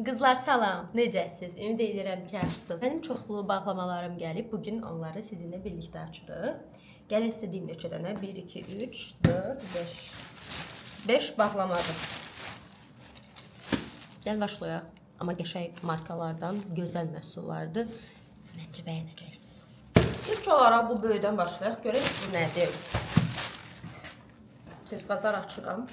Qızlar salam, necəsiz? Ümid edirəm ki, yaxşısınız. Mənim çoxlu bağlamalarım gəlib. Bugün onları sizinlə birlikdə açırıq. Gəlin istədiyim neçə dənə? 1, 2, 3, 4, 5. 5 bağlamadır. Gəl başlayaq. Amma qəşəng markalardan, gözəl məhsullardır. Məncə bəyənəcəksiniz. İlk olaraq bu böyüdən başlayaq. Görək bu nədir? Söz bazar açıram.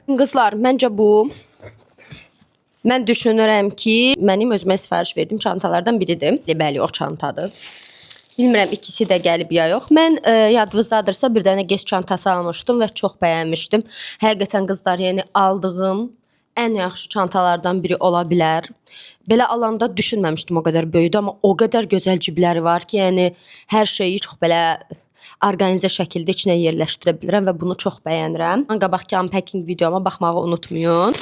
Qızlar, məncə bu mən düşünürəm ki, mənim özümə sifariş verdim çantalardan biridir. Bəli, o çantadır. Bilmirəm ikisi də gəlib ya yox. Mən yadınızdadırsa bir dənə gec çantası almışdım və çox bəyənmişdim. Həqiqətən qızlar, yəni aldığım ən yaxşı çantalardan biri ola bilər. Belə alanda düşünməmişdim o qədər böyüdü, amma o qədər gözəl cibləri var ki, yəni hər şeyi çox belə orqanizə şəkildə içinə yerləşdirə bilirəm və bunu çox bəyənirəm. Qabaqki unpacking videoma baxmağı unutmayın.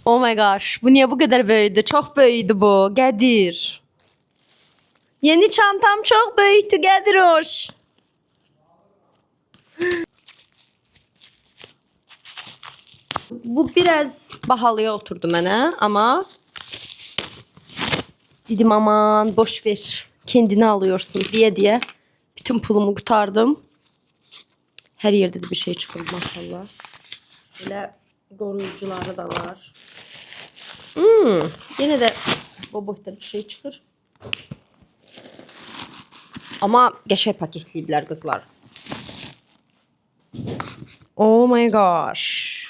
Oh my gosh, bu niyə bu qədər böyüdü? Çox böyüdü bu, Qədir. Yeni çantam çox böyüdü, Qədir hoş. Bu biraz bahalıya oturdu mənə, amma dedim aman boş ver, kendini alıyorsun deyə bütün pulumu qutardım. Hər yerdə də bir şey çıxır maşallah. Belə qoruyucuları da var. Yenə də o boyda bir şey çıxır. Amma qəşəng paketləyiblər qızlar. Oh my gosh.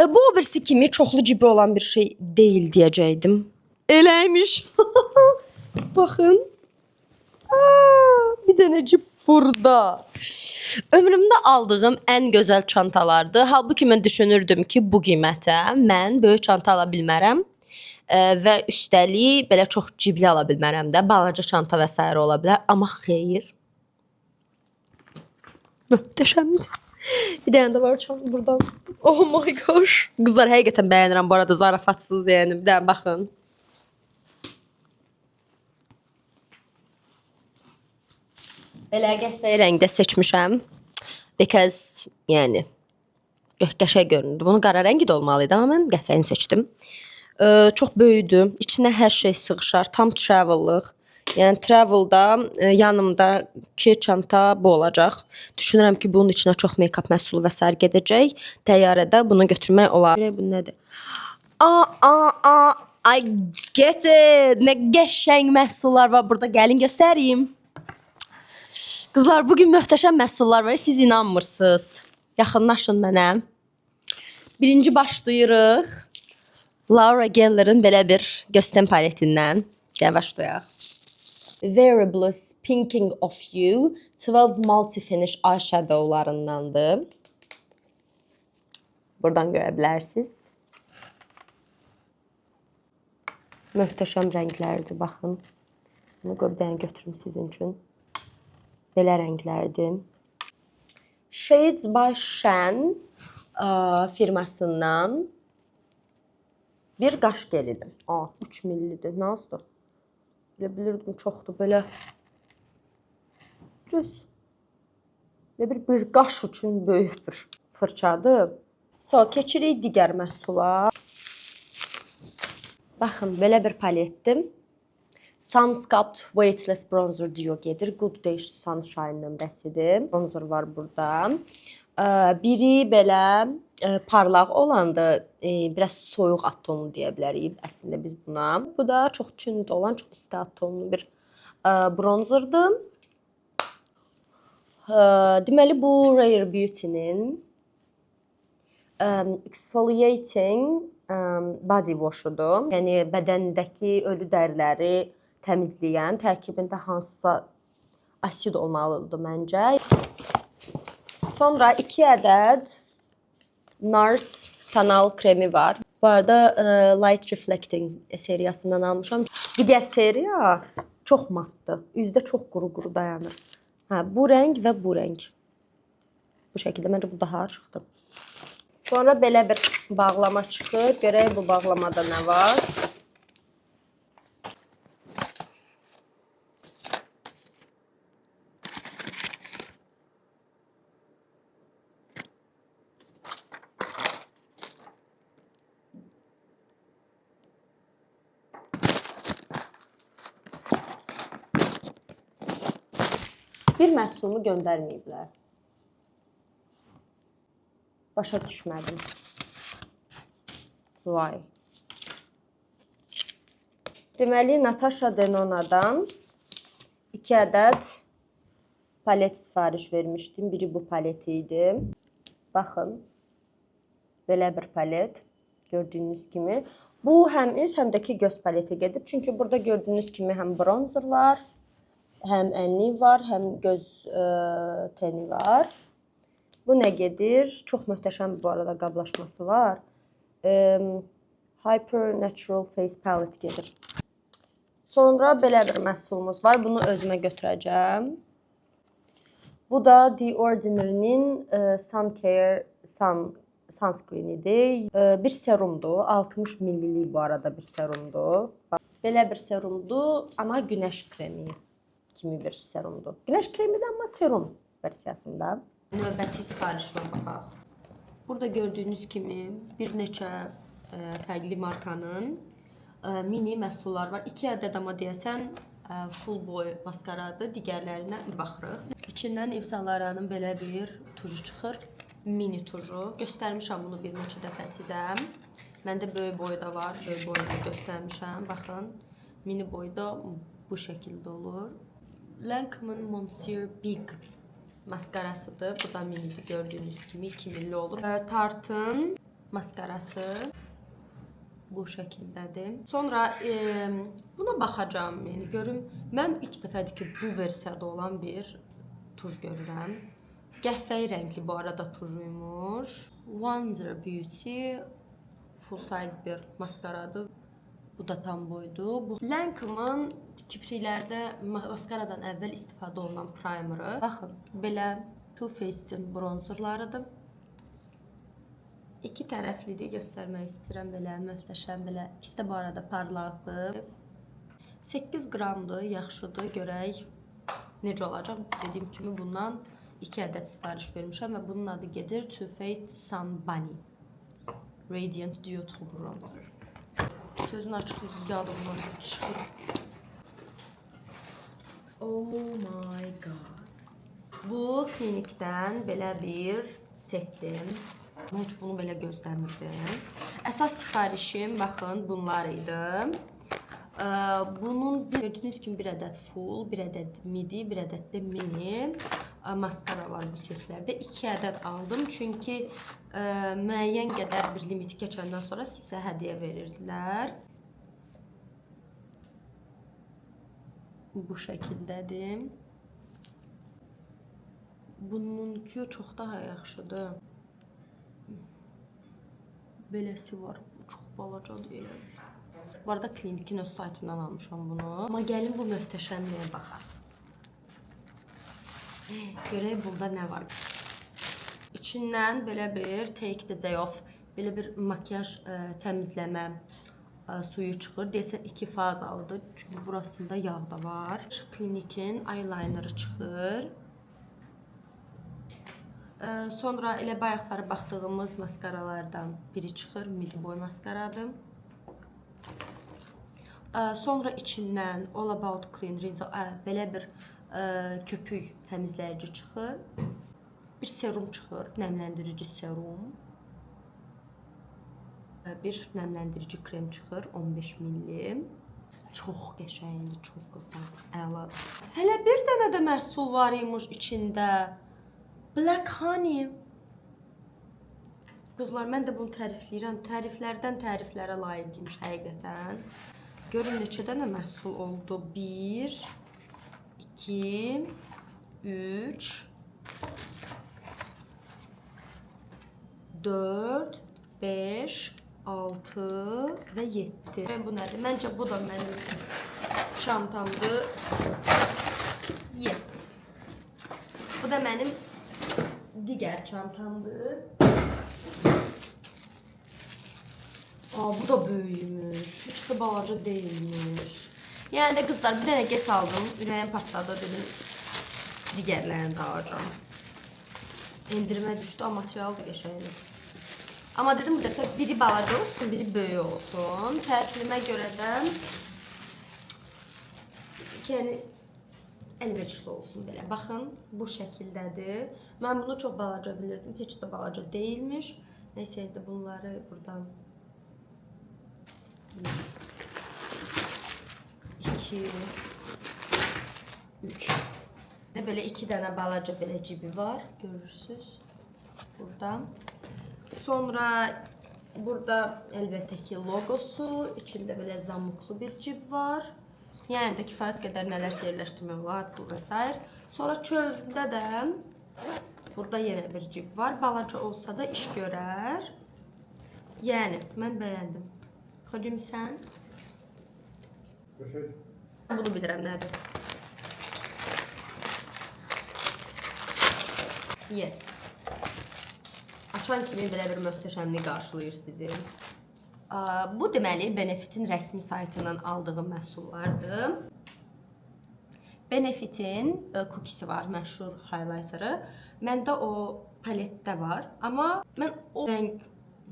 Bu birisi kimi çoxlu cibi olan bir şey deyil deyəcəkdim. Eləymiş. Baxın. Bir dənə cib burada. Ömrümdə aldığım ən gözəl çantalardı. Halbuki mən düşünürdüm ki, bu qiymətə mən böyük çanta ala bilmərəm. Və üstəlik belə çox cibli ala bilmərəm də. Balaca çanta və s. ola bilər. Amma xeyr. Möhtəşəmdir. Bir dənə də var çanta buradan. Oh my gosh. Qızlar, həqiqətən bəyənirəm bu arada, zarafatsız yəni. Bir dənə baxın. Belə qəşəng rəngdə seçmişəm. Because yəni qəşəng görünürdü. Bunu qara rəngi də olmalıydı, amma mən qəhvəni seçdim. Çox böyüdü. İçinə hər şey sığışar. Tam travel-lıq. Yəni travelda yanımdakı çanta bu olacaq. Düşünürəm ki, bunun içinə çox make-up məhsulu və s. gedəcək. Təyyarədə bunu götürmək olar. Bu nədir? I get it. Nə qəşəng məhsullar var burada. Gəlin göstəreyim. Qızlar, bugün möhtəşəm məhsullar var. Siz inanmırsınız. Yaxınlaşın mənə. Birinci başlayırıq. Laura Geller'ın belə bir göstəm paletindən. Gəl başlayaq. Wearables Pinking of You 12 Multi-Finish eyeshadowlarındandır. Buradan görə bilərsiniz. Möhtəşəm rənglərdir, baxın. Bunu bir dənə götürüm sizin üçün. Belə rənglərdir. Shades by Shen firmasından bir qaş gelidir. 3 millidir, nə azdır? Belə bilirdim, çoxdur, belə bir qaş üçün böyük bir fırçadır. Keçirik digər məhsula. Baxın, belə bir paletdir. Sunsculpt Weightless Bronzer Duo gedir. Good Day Sunshine nömrəsidir. Bronzer var burada. Biri belə parlaq olandı, biraz soyuq atomlu deyə bilərik əslində biz buna. Bu da çox tünd olan, çox isti atomlu bir bronzerdir. Deməli, bu Rare Beauty'nin Exfoliating Body Wash'udur. Yəni, bədəndəki ölü dəriləri təmizləyən, tərkibində hansısa asid olmalıdır məncə. Sonra 2 ədəd NARS tonal kremi var. Bu arada Light Reflecting seriyasından almışam. Digər seriya çox matdır. Üzdə çox quru dayanır. Bu rəng və bu rəng. Bu şəkildə məncə bu daha açıqdır. Sonra belə bir bağlama çıxır. Görək bu bağlamada nə var. Bir məhsulumu göndərməyiblər. Başa düşmədim. Vay. Deməli, Natasha Denona'dan 2 ədəd palet sifariş vermişdim. Biri bu palet idi. Baxın. Belə bir palet. Gördüyünüz kimi. Bu həm üz, həm də ki göz paleti gedib. Çünki burada gördüyünüz kimi həm bronzer var, həm ənlik var, həm göz teni var. Bu nə gedir? Çox möhtəşəm bu arada qablaşması var. Hyper Natural Face Palette gedir. Sonra belə bir məhsulumuz var. Bunu özümə götürəcəm. Bu da The Ordinary'nin Sun Care Sunscreen-idir. Bir serumdur. 60 ml bu arada bir serumdur. Belə bir serumdur, amma günəş kremi kimi bir serumdur. Günəş kremidir, amma serum versiyasında. Növbəti sifarişimə baxaq. Burada gördüyünüz kimi bir neçə fərqli markanın mini məhsullar var. 2 ədəd amma deyəsən full boy maskaradır. Digərlərinə baxırıq. İçindən Yves Saint Laurent'ın belə bir tuju çıxır. Mini tuju. Göstərmişəm bunu bir neçə dəfə sizə. Məndə böyük boyda var. Böyük boyda göstərmişəm. Baxın. Mini boyda bu şəkildə olur. Lancôme'ın Monsieur Big maskarasıdır. Bu da minidir. Gördüyünüz kimi 2 milli olur. Tarte'ın maskarası bu şəkildədir. Sonra buna baxacağım. Yəni görüm. Mən ilk dəfədir ki bu versiyada olan bir tuj görürəm. Qəhvəyi rəngli bu arada tujuymuş. Wonder Beauty full size bir maskaradır. Bu da tam boydu. Bu Lancôme'ın kipriklərdə maskaradan əvvəl istifadə olunan primerı. Baxın, belə Too Faced'in bronzerlarıdır. İki tərəflidir, göstərmək istəyirəm belə, möhtəşəm belə. İkisi də bu arada parlaqdır. 8 qramdır, yaxşıdır, görək necə olacaq. Dediyim kimi bundan 2 ədəd sifariş vermişəm və bunun adı gedir Too Faced Sun Bunny Radiant Duo Bronzer. Sözün açıqlığı yadımdan çıxır. Oh my god. Bu klinikdən belə bir setdim. Heç bunu belə gözləmirdim. Əsas sifarişim, baxın, bunlar idi. Bunun gördüyünüz kimi bir ədəd full, bir ədəd midi, bir ədəd də mini maskara var bu setlərdə. 2 ədəd aldım. Çünki müəyyən qədər bir limiti keçəndən sonra sizə hədiyyə verirdilər. Bu şəkildədir. Bununki çox daha yaxşıdır. Beləsi var. Çox balacadır elə. Bu arada klinikin öz saytından almışam bunu. Amma gəlin bu möhtəşəmliyə baxaq. Görək burada nə var. İçindən belə bir Take the Day Off, belə bir makyaj təmizləmə suyu çıxır. Deyəsən 2 fazalıdır. Çünki burasında yağ da var. Klinikin eyelinerı çıxır. Sonra elə bayaqları baxdığımız maskaralardan biri çıxır. Midi boy maskaradır. Sonra içindən All About Clean belə bir köpük təmizləyici çıxır. Bir serum çıxır, nəmləndirici serum. Bir nəmləndirici krem çıxır, 15 ml. Çox qəşəngdir, çox qızlar, əladır. Hələ bir dənə də məhsul var imiş içində. Black Honey. Qızlar, mən də bunu tərifləyirəm. Təriflərdən təriflərə layiq imiş həqiqətən. Görün neçə dənə məhsul oldu. 1, 2, 3, 4, 5, 6 və 7. Bu nədir? Məncə bu da mənim çantamdır. Yes. Bu da mənim digər çantamdır. Bu da böyükmüş. Heç də balaca deyilmiş. Yəni də qızlar bir dənə ges aldım. Ürəyim partladı dedim. Digərlərini də alacağım. Endirmə düşdü, amma material da qəşəngdir. Amma dedim bu dəfə biri balaca olsun, biri böyük olsun. Tərkibimə görə də yəni əlverişli olsun belə. Baxın, bu şəkildədir. Mən bunu çox balaca bilirdim. Heç də balaca deyilmiş. Nəysə indi bunları buradan 2 3 belə 2 dənə balaca belə cibi var, görürsüz. Buradan. Sonra burada əlbəttə ki logosu, içində belə zamıqlı bir cib var. Yəni də kifayət qədər nələrsə yerləşdirmək olar, pul və s. Sonra çöldə də burada yenə bir cib var. Balaca olsa da iş görər. Yəni mən bəyəndim. Hocam sən? Bunu bilirəm nədir. Yes. Açan kimi belə bir möhtəşəmlik qarşılayır sizi. Bu deməli Benefit'in rəsmi saytından aldığım məhsullardır. Benefit'in cookie'si var, məşhur highlighteri. Məndə o paletdə var, amma mən o rəng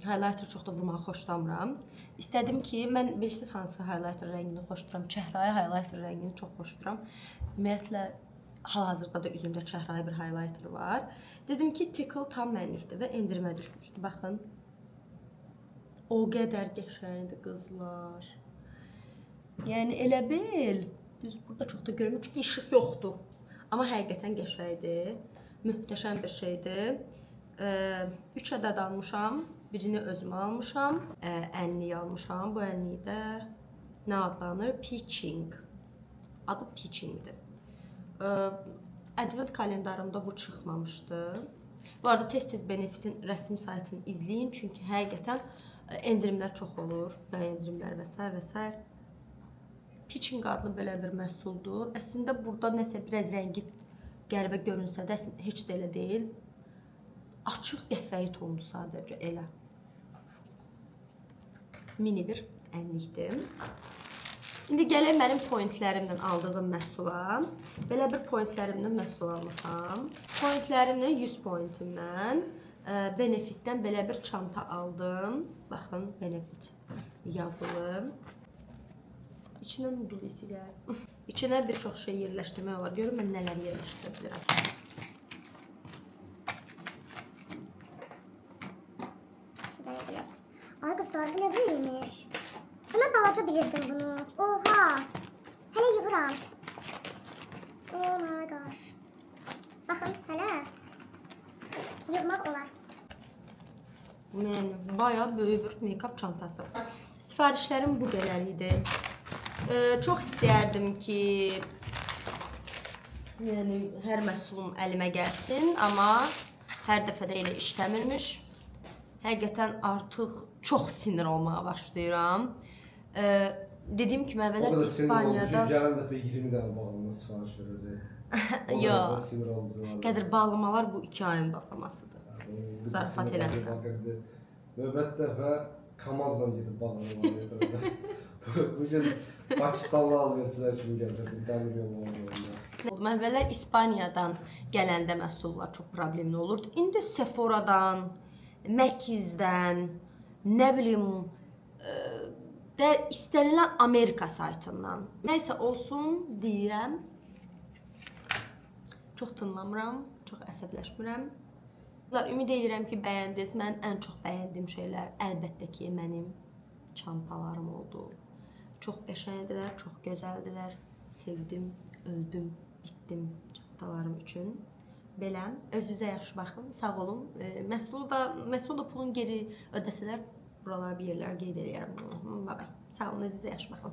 highlighter çox da vurmağı xoşlamıram. İstədim ki, mən bilirsiniz hansı highlighter rəngini xoşduram? Çəhrayı highlighter rəngini çox xoşduram. Ümumiyyətlə hal-hazırda da üzümdə çəhrayı bir highlighter var. Dedim ki, Tickle tam mənlikdir və endirmə düşmüşdü. Baxın. O qədər qəşəngdir qızlar. Yəni elə bil. Düz burada çox da görmür çünki işıq yoxdur. Amma həqiqətən qəşəngdir. Möhtəşəm bir şeydir. 3 ədəd almışam. Birini özümə almışam. Ənlik almışam. Bu ənlikdə nə adlanır? Peaching. Adı Peachingdir. Advent kalendarımda bu çıxmamışdı. Bu arada tez-tez Benefit'in rəsmi saytını izləyin. Çünki həqiqətən endirimlər çox olur. Endirimlər və s. və s. Peaching adlı belə bir məhsuldur. Əslində burada nəsə biraz rəngi qəribə görünsə də heç də elə deyil. Açıq qəhvəyi tondur sadəcə elə. Mini bir ənlikdir. İndi gələk mənim pointlərimdən aldığım məhsula. Belə bir pointlərimdən məhsul almışam. Pointlərimdən 100 pointimdən Benefit'dən belə bir çanta aldım. Baxın, Benefit yazılı. İçinə nudul isilər. İçinə bir çox şey yerləşdirmək olar. Görün mən nələr yerləşdirə bilirəm. Ay qızlar, bu nə böyümüş. Mən balaca bilirdim bunu. Oha. Hələ yığıram. Oh my gosh. Baxın, hələ yığmaq olar. Yəni, bayağı böyük bir make-up çantası. Sifarişlərim bu qədər idi. Çox istəyərdim ki, yəni, hər məhsulum əlimə gəlsin, amma hər dəfə də elə işləmirmiş. Həqiqətən artıq çox sinir olmağa başlayıram. Dediyim kimi əvvəllər İspaniyada... Gələn dəfə 20 dənə bağlama sifariş verəcək. Yox, qədir bağlamalar bu 2 ayın bağlamasıdır. Zarafat eləmirəm. Növbət dəfə Kamazla gedib bağlamalar getirəcək. Bugün Pakistanlı alverçilər kimi gəzirdim, dəmir yollarında. Mən əvvəllər İspaniyadan gələndə məhsullar çox problemli olurdu. İndi Sephora'dan, Mac'dən, nə bilim, istənilən Amerika saytından. Nəysə olsun deyirəm. Çox tınlamıram, çox əsəbləşmirəm. Ümid edirəm ki, bəyəndiniz. Mənim ən çox bəyəndiyim şeylər əlbəttə ki, mənim çantalarım oldu. Çox qəşəngdilər, çox gözəldilər. Sevdim, öldüm, bitdim çantalarım üçün. Belə, özünüzə yaxşı baxın, sağ olun. Məhsulu da pulun geri ödəsələr, buralara bir yerlər qeyd edirəm. Bye bye. Sağ olun, özünüzə yaxşı baxın.